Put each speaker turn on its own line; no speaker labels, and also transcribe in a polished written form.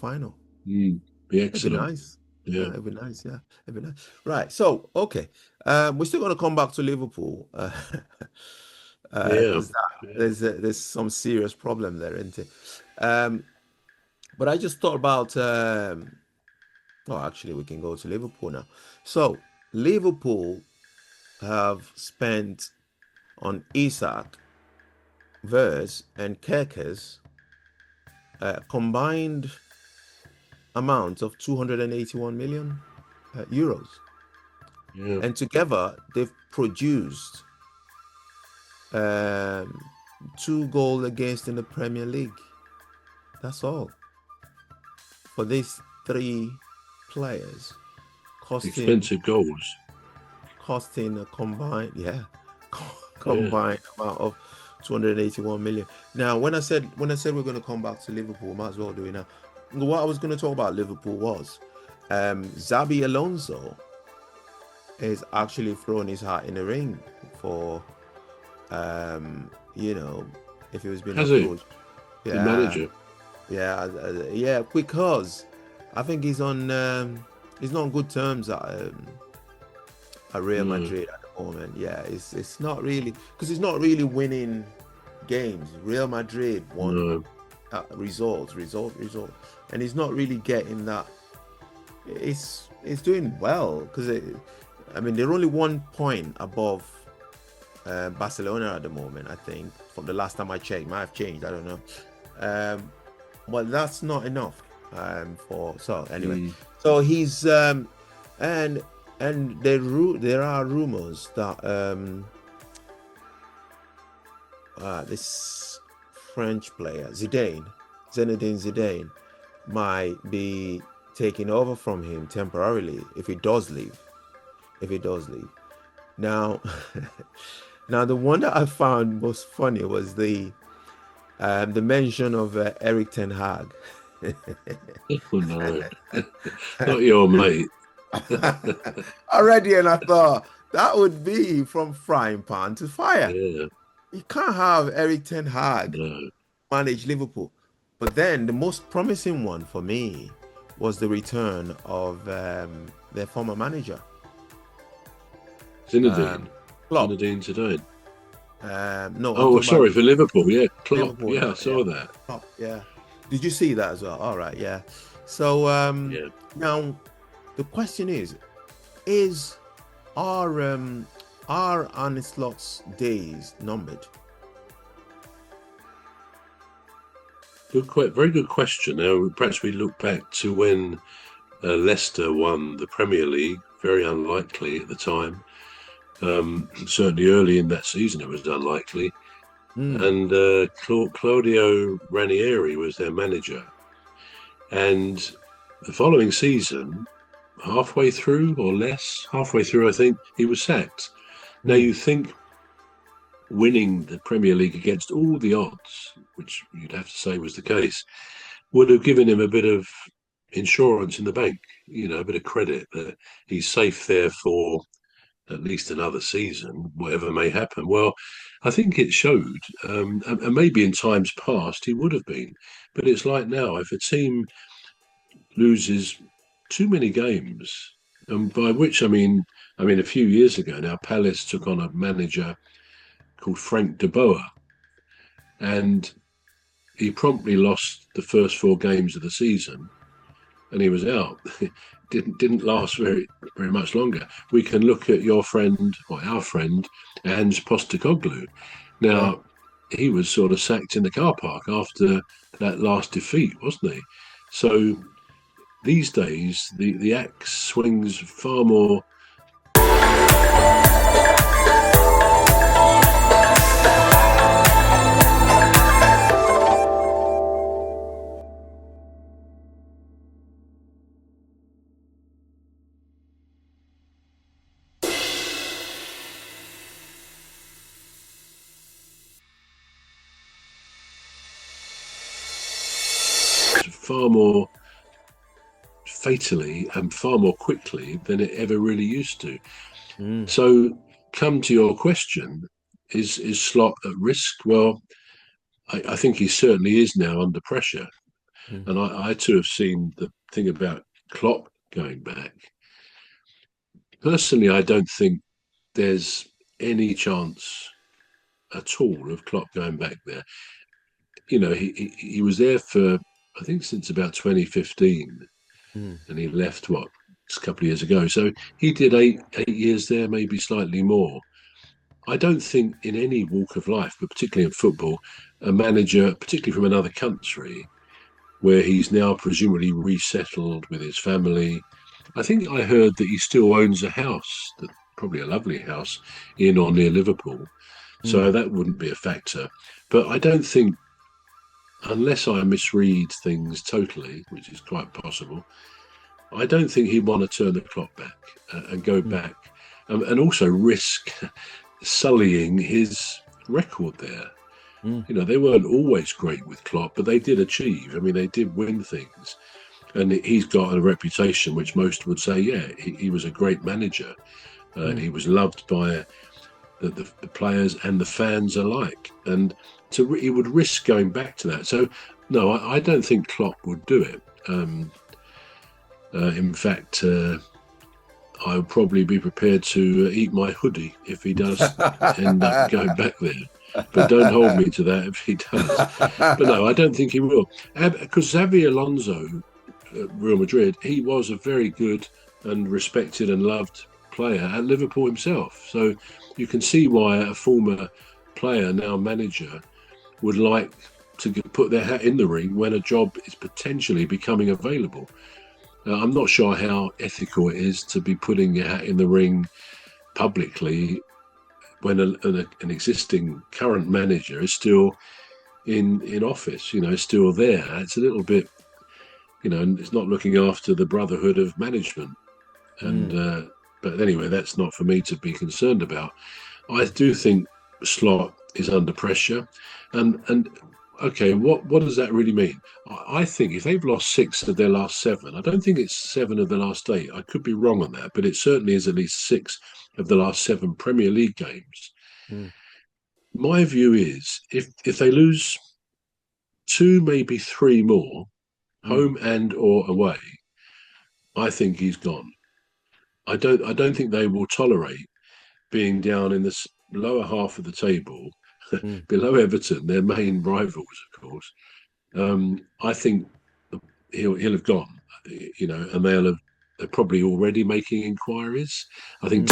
final.
Be
It'd be
excellent.
nice.
Yeah.
It'd be nice. Yeah, it'd be nice. Right. So, okay, we're still going to come back to Liverpool
Yeah.
because
Yeah.
there's some serious problem there, isn't it? Um, but I just thought about. Oh, actually, we can go to Liverpool now. So, Liverpool have spent on Isak, Vers, and Kerkez combined amount of 281 million euros.
Yeah.
And together, they've produced um, 2 goals against in the Premier League. That's all for these 3 players, costing
Expensive goals.
costing a combined, yeah,
Yeah.
combined amount of 281 million. Now, when I said we're going to come back to Liverpool, might as well do it now. What I was going to talk about Liverpool was Xabi Alonso is actually throwing his hat in the ring for you know, if he was being
Has he?
approached.
The
Yeah,
manager.
yeah, because I think he's not on good terms at Real
No.
Madrid at the moment. Yeah, it's not really because he's not really winning games. Real Madrid won
No.
result, and he's not really getting that. It's doing well because I mean they're only 1 point above Barcelona at the moment. I think from the last time I checked, might have changed. I don't know, but that's not enough for. So anyway,
Mm.
so he's and there are rumors that this French player Zinedine Zidane, might be taking over from him temporarily if he does leave. If he does leave. Now, now the one that I found most funny was the mention of Eric Ten Hag.
Oh no. Not your mate.
Already, and I thought that would be from frying pan to fire.
Yeah.
You can't have Eric Ten Hag
No.
manage Liverpool. But then the most promising one for me was the return of their former manager,
Zinedine.
Klopp.
Zinedine Zidane.
No, I'm
Oh,
talking about
sorry, for Liverpool. Yeah. Klopp.
Liverpool
Yeah, I
now. Yeah,
saw that.
Klopp. Yeah. Did you see that as well? All right. Yeah. So
Yeah.
now the question is are ARNE SLOT'S days numbered?
Very good question. Now, perhaps we look back to when Leicester won the Premier League. Very unlikely at the time. Certainly early in that season, it was unlikely.
Hmm.
And Claudio Ranieri was their manager. And the following season, halfway through or less, halfway through, I think, he was sacked. Now,
Hmm.
you think winning the Premier League against all the odds, which you'd have to say was the case, would have given him a bit of insurance in the bank, a bit of credit that he's safe there for at least another season, whatever may happen. Well, I think it showed, and maybe in times past he would have been, but it's like now, if a team loses too many games, and by which I mean a few years ago now, Palace took on a manager called Frank de Boer, and he promptly lost the first 4 games of the season, and he was out. didn't last very much longer. We can look at your friend or our friend Ange Postecoglou.
Yeah.
Now, he was sort of sacked in the car park after that last defeat, wasn't he? So these days, the axe swings far more. Far more fatally and far more quickly than it ever really used to.
Hmm.
So, come to your question: is Slot at risk? Well, I think he certainly is now under pressure.
Mm.
And I too have seen the thing about Klopp going back. Personally, I don't think there's any chance at all of Klopp going back there. You know, he was there for, I think, since about 2015,
Mm.
and he left a couple of years ago. So he did eight years there, maybe slightly more. I don't think in any walk of life, but particularly in football, a manager, particularly from another country, where he's now presumably resettled with his family. I think I heard that he still owns a house, probably a lovely house, in or near Liverpool. So
Mm.
that wouldn't be a factor. But I don't think, unless I misread things totally, which is quite possible, I don't think he'd want to turn the clock back and go back and also risk sullying his record there.
Mm.
You know, they weren't always great with Klopp, but they did achieve. I mean, they did win things. And he's got a reputation which most would say, yeah, he was a great manager. He was loved by the players and the fans alike. And he would risk going back to that. So, no, I don't think Klopp would do it. In fact, I would probably be prepared to eat my hoodie if he does end up going back there. But don't hold me to that if he does. But no, I don't think he will. Because Xabi Alonso at Real Madrid, he was a very good and respected and loved player at Liverpool himself. So you can see why a former player, now manager, would like to put their hat in the ring when a job is potentially becoming available. I'm not sure how ethical it is to be putting your hat in the ring publicly when an existing current manager is still in office, you know, still there. It's a little bit, you know, it's not looking after the brotherhood of management. And but anyway, that's not for me to be concerned about. I do think Slot is under pressure, and okay, what does that really mean? I think if they've lost 6 of their last 7, I don't think it's 7 of the last 8. I could be wrong on that, but it certainly is at least 6 of the last 7 Premier League games. My view is if they lose 2, maybe 3 more, home and or away, I think he's gone. I don't think they will tolerate being down in the lower half of the table, below Everton, their main rivals, of course. I think he'll have gone, you know, and they're probably already making inquiries. I think